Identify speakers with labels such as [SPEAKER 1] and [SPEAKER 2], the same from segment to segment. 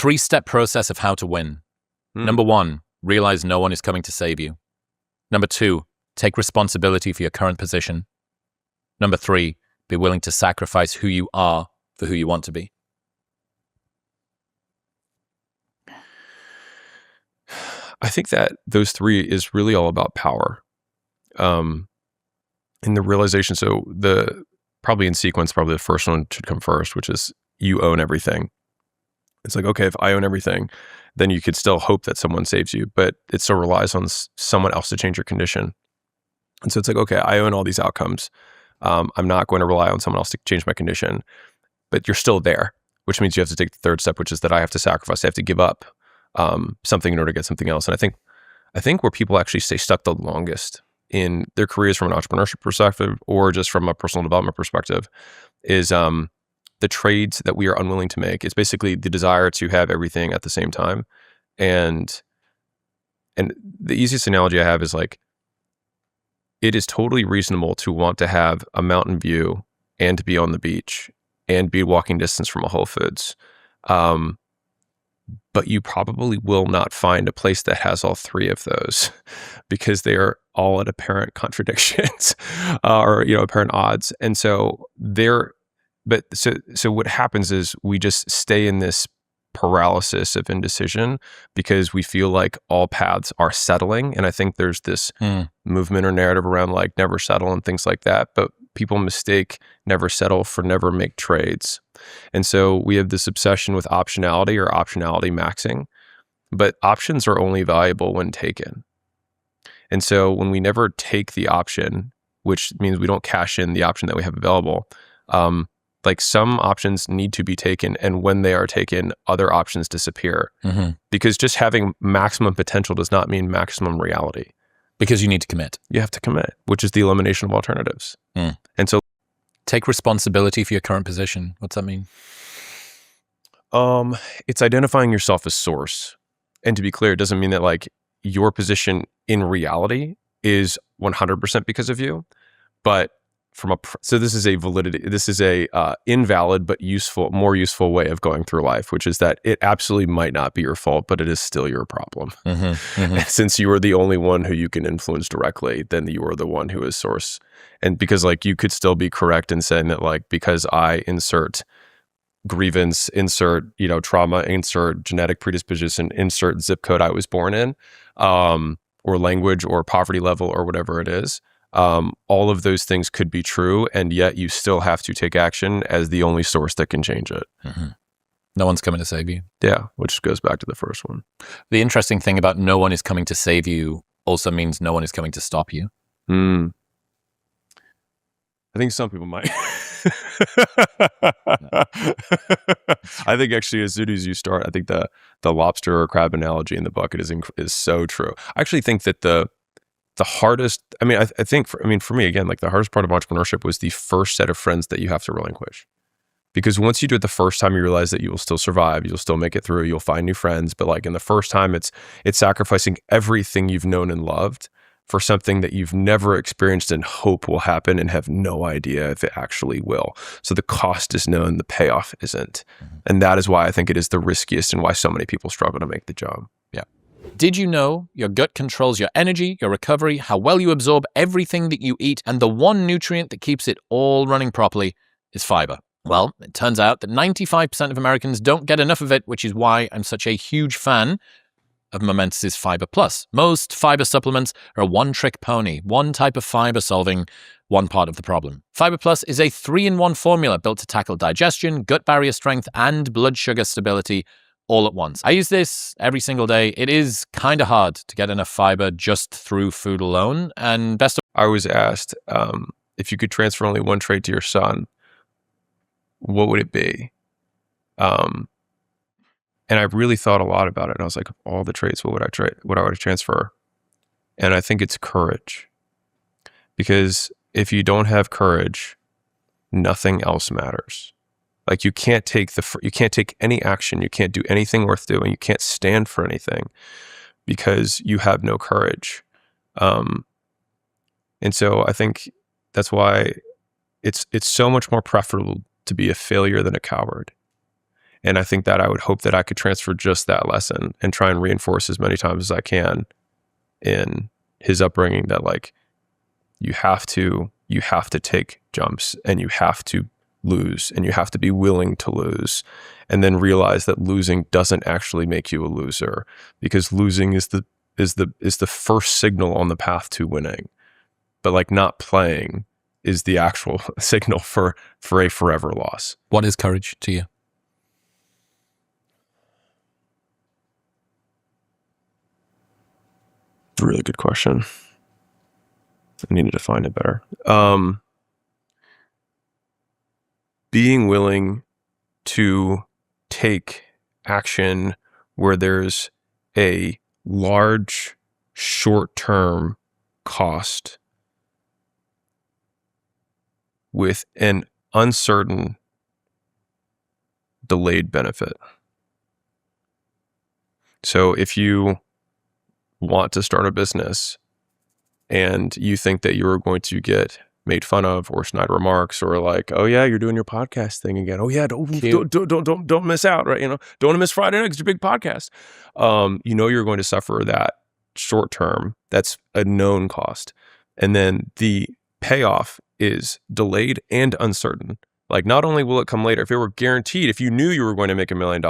[SPEAKER 1] 3-step process of how to win. Number 1, realize no one is coming to save you. Number 2, take responsibility for your current position. Number 3, be willing to sacrifice who you are for who you want to be.
[SPEAKER 2] I think that those 3 is really all about power. In the realization, so probably in sequence, probably the first one should come first, which is you own everything. It's like, okay, if I own everything, then you could still hope that someone saves you, but it still relies on someone else to change your condition. And so it's like, okay, I own all these outcomes. I'm not going to rely on someone else to change my condition, but you're still there, which means you have to take the 3rd step, which is that I have to sacrifice, I have to give up something in order to get something else. And I think where people actually stay stuck the longest in their careers from an entrepreneurship perspective or just from a personal development perspective is the trades that we are unwilling to make. It's basically the desire to have everything at the same time. And the easiest analogy I have is like, it is totally reasonable to want to have a mountain view and to be on the beach and be walking distance from a Whole Foods. But you probably will not find a place that has all 3 of those because they are all at apparent contradictions or, apparent odds. And so so what happens is we just stay in this paralysis of indecision because we feel like all paths are settling. And I think there's this movement or narrative around like never settle and things like that. But people mistake never settle for never make trades. And so we have this obsession with optionality or optionality maxing, but options are only valuable when taken. And so when we never take the option, which means we don't cash in the option that we have available, like some options need to be taken. And when they are taken, other options disappear because just having maximum potential does not mean maximum reality.
[SPEAKER 1] Because you need to commit.
[SPEAKER 2] You have to commit, which is the elimination of alternatives. And so
[SPEAKER 1] take responsibility for your current position. What's that mean?
[SPEAKER 2] It's identifying yourself as source. And to be clear, it doesn't mean that like your position in reality is 100% because of you, but so this is a invalid but more useful way of going through life, which is that it absolutely might not be your fault, but it is still your problem. Since you are the only one who you can influence directly, then you are the one who is source. And because like you could still be correct in saying that like because I insert grievance, insert trauma, insert genetic predisposition, insert zip code I was born in, or language or poverty level or whatever it is. All of those things could be true, and yet you still have to take action as the only source that can change it.
[SPEAKER 1] No one's coming to save you.
[SPEAKER 2] Yeah, which goes back to the first one.
[SPEAKER 1] The interesting thing about no one is coming to save you also means no one is coming to stop you.
[SPEAKER 2] I think some people might. I think actually as soon as you start, I think the lobster or crab analogy in the bucket is so true. I actually think that the hardest, I think for me, again, like the hardest part of entrepreneurship was the first set of friends that you have to relinquish. Because once you do it the first time, you realize that you will still survive, you'll still make it through, you'll find new friends. But like in the first time, it's sacrificing everything you've known and loved for something that you've never experienced and hope will happen and have no idea if it actually will. So the cost is known, the payoff isn't. And that is why I think it is the riskiest and why so many people struggle to make the jump.
[SPEAKER 1] Yeah. Did you know your gut controls your energy, your recovery, how well you absorb everything that you eat, and the one nutrient that keeps it all running properly is fiber? Well, it turns out that 95% of Americans don't get enough of it, which is why I'm such a huge fan of Momentus's Fiber Plus. Most fiber supplements are a one-trick pony, one type of fiber solving one part of the problem. Fiber Plus is a 3-in-1 formula built to tackle digestion, gut barrier strength, and blood sugar stability all at once. I use this every single day. It is kind of hard to get enough fiber just through food alone. And best of
[SPEAKER 2] I was asked if you could transfer only one trait to your son, what would it be? And I really thought a lot about it. And I was like, of all the traits, what would I transfer? And I think it's courage. Because if you don't have courage, nothing else matters. Like you can't take any action. You can't do anything worth doing. You can't stand for anything because you have no courage. And so I think that's why it's so much more preferable to be a failure than a coward. And I think that I would hope that I could transfer just that lesson and try and reinforce as many times as I can in his upbringing that like, you have to take jumps, and you have to lose, and you have to be willing to lose, and then realize that losing doesn't actually make you a loser, because losing is the first signal on the path to winning. But like, not playing is the actual signal for a forever loss.
[SPEAKER 1] What is courage to you?
[SPEAKER 2] Really good question. I need to define it better. Being willing to take action where there's a large short-term cost with an uncertain delayed benefit. So if you want to start a business and you think that you're going to get made fun of or snide remarks, or like, oh yeah, you're doing your podcast thing again. Oh yeah, don't miss out, right? Don't want to miss Friday night because it's your big podcast. You're going to suffer that short term. That's a known cost. And then the payoff is delayed and uncertain. Like, not only will it come later, if it were guaranteed, if you knew you were going to make $1 million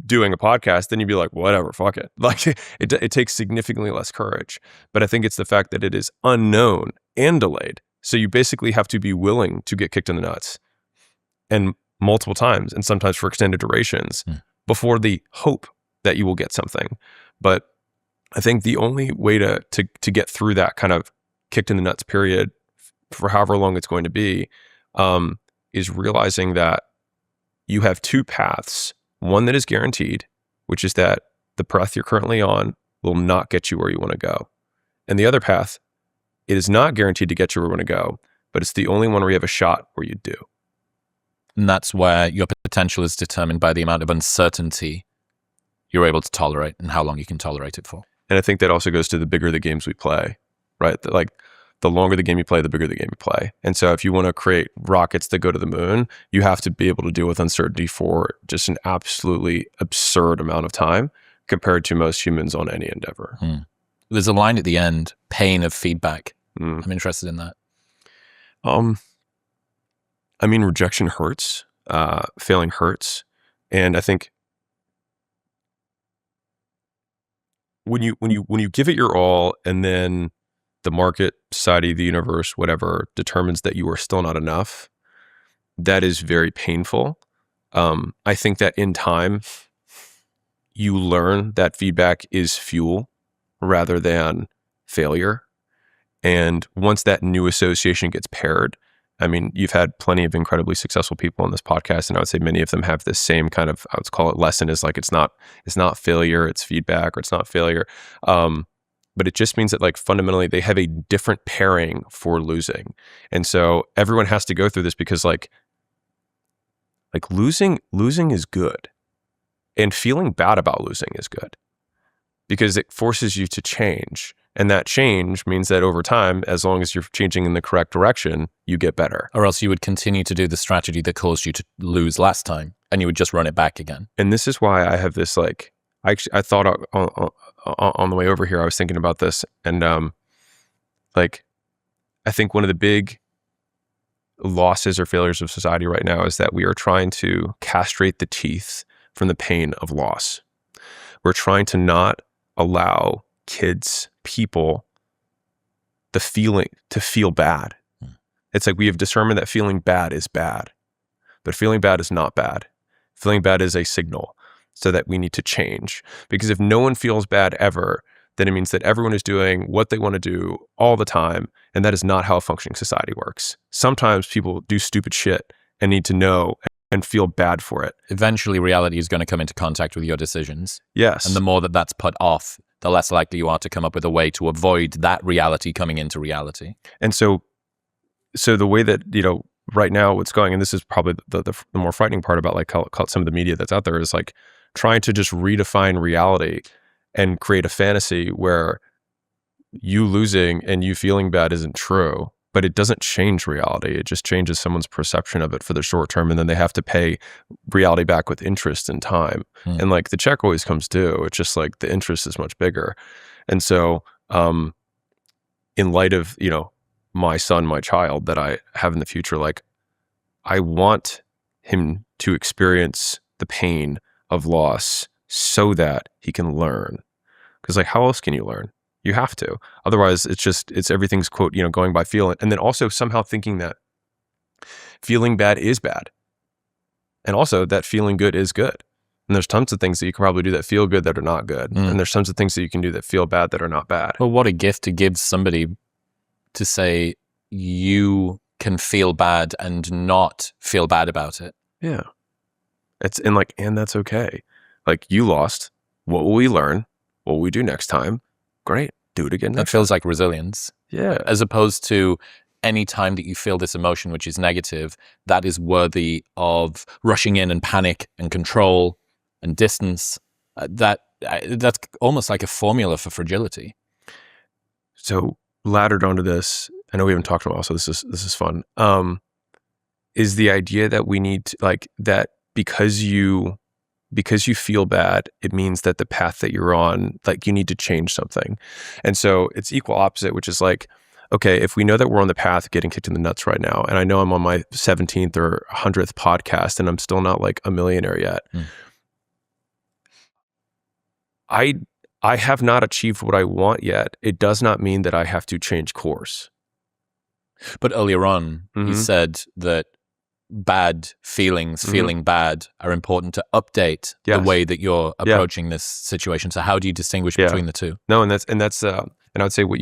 [SPEAKER 2] doing a podcast, then you'd be like, whatever, fuck it. Like, it takes significantly less courage. But I think it's the fact that it is unknown and delayed. So you basically have to be willing to get kicked in the nuts, and multiple times, and sometimes for extended durations, before the hope that you will get something. But I think the only way to get through that kind of kicked in the nuts period, for however long it's going to be, is realizing that you have two paths. One that is guaranteed, which is that the path you're currently on will not get you where you want to go. And the other path, it is not guaranteed to get you where you want to go, but it's the only one where you have a shot where you do.
[SPEAKER 1] And that's where your potential is determined by the amount of uncertainty you're able to tolerate and how long you can tolerate it for.
[SPEAKER 2] And I think that also goes to the bigger the games we play, right? Like, the longer the game you play, the bigger the game you play. And so if you want to create rockets that go to the moon, you have to be able to deal with uncertainty for just an absolutely absurd amount of time compared to most humans on any endeavor.
[SPEAKER 1] There's a line at the end, pain of feedback. I'm interested in that.
[SPEAKER 2] I mean, rejection hurts, failing hurts. And I think when you give it your all, and then the market, society, the universe, whatever, determines that you are still not enough, that is very painful. I think that in time, you learn that feedback is fuel rather than failure. And once that new association gets paired, I mean, you've had plenty of incredibly successful people on this podcast, and I would say many of them have this same kind of, I would call it lesson, is like, it's not failure, it's feedback, or it's not failure. But it just means that, like, fundamentally they have a different pairing for losing. And so everyone has to go through this, because like losing is good, and feeling bad about losing is good, because it forces you to change. And that change means that over time, as long as you're changing in the correct direction, you get better.
[SPEAKER 1] Or else you would continue to do the strategy that caused you to lose last time, and you would just run it back again.
[SPEAKER 2] And this is why I have this, like, I thought on the way over here, I was thinking about this, and I think one of the big losses or failures of society right now is that we are trying to castrate the teeth from the pain of loss. We're trying to not allow kids, people, the feeling to feel bad. It's like we have determined that feeling bad is bad, but feeling bad is not bad. Feeling bad is a signal, so that we need to change. Because if no one feels bad ever, then it means that everyone is doing what they want to do all the time, and that is not how a functioning society works. Sometimes people do stupid shit and need to know and feel bad for it.
[SPEAKER 1] Eventually, reality is going to come into contact with your decisions.
[SPEAKER 2] Yes.
[SPEAKER 1] And the more that that's put off, the less likely you are to come up with a way to avoid that reality coming into reality.
[SPEAKER 2] And so the way that, right now what's going, and this is probably the more frightening part about, like, some of the media that's out there, is like trying to just redefine reality and create a fantasy where you losing and you feeling bad isn't true. but it doesn't change reality. It just changes someone's perception of it for the short term, and then they have to pay reality back with interest and time. And like the check always comes due. It's just like the interest is much bigger. And so in light of, you know, my son, my child that I have in the future, like I want him to experience the pain of loss so that he can learn. Because like, how else can you learn? You have to. Otherwise, it's everything's, quote, you know, going by feeling. And then also somehow thinking that feeling bad is bad. And also that feeling good is good. And there's tons of things that you can probably do that feel good that are not good. And there's tons of things that you can do that feel bad that are not bad.
[SPEAKER 1] Well, what a gift to give somebody to say you can feel bad and not feel bad about it.
[SPEAKER 2] Yeah. And that's okay. Like, you lost. What will we learn? What will we do next time? Great. Do it again
[SPEAKER 1] That
[SPEAKER 2] next
[SPEAKER 1] feels like resilience.
[SPEAKER 2] Yeah.
[SPEAKER 1] As opposed to any time that you feel this emotion, which is negative, that is worthy of rushing in and panic and control and distance. That's almost like a formula for fragility.
[SPEAKER 2] So laddered onto this, I know we haven't talked in a while, so this is fun. Is the idea that we need to, like, that because you feel bad, it means that the path that you're on, like, you need to change something. And so it's equal opposite, which is like, okay, if we know that we're on the path getting kicked in the nuts right now, and I know I'm on my 17th or 100th podcast and I'm still not like a millionaire yet, I have not achieved what I want yet. It does not mean that I have to change course.
[SPEAKER 1] But earlier on, you said that bad feelings, feeling bad, are important to update the way that you're approaching this situation. So how do you distinguish between the two?
[SPEAKER 2] No, and I would say what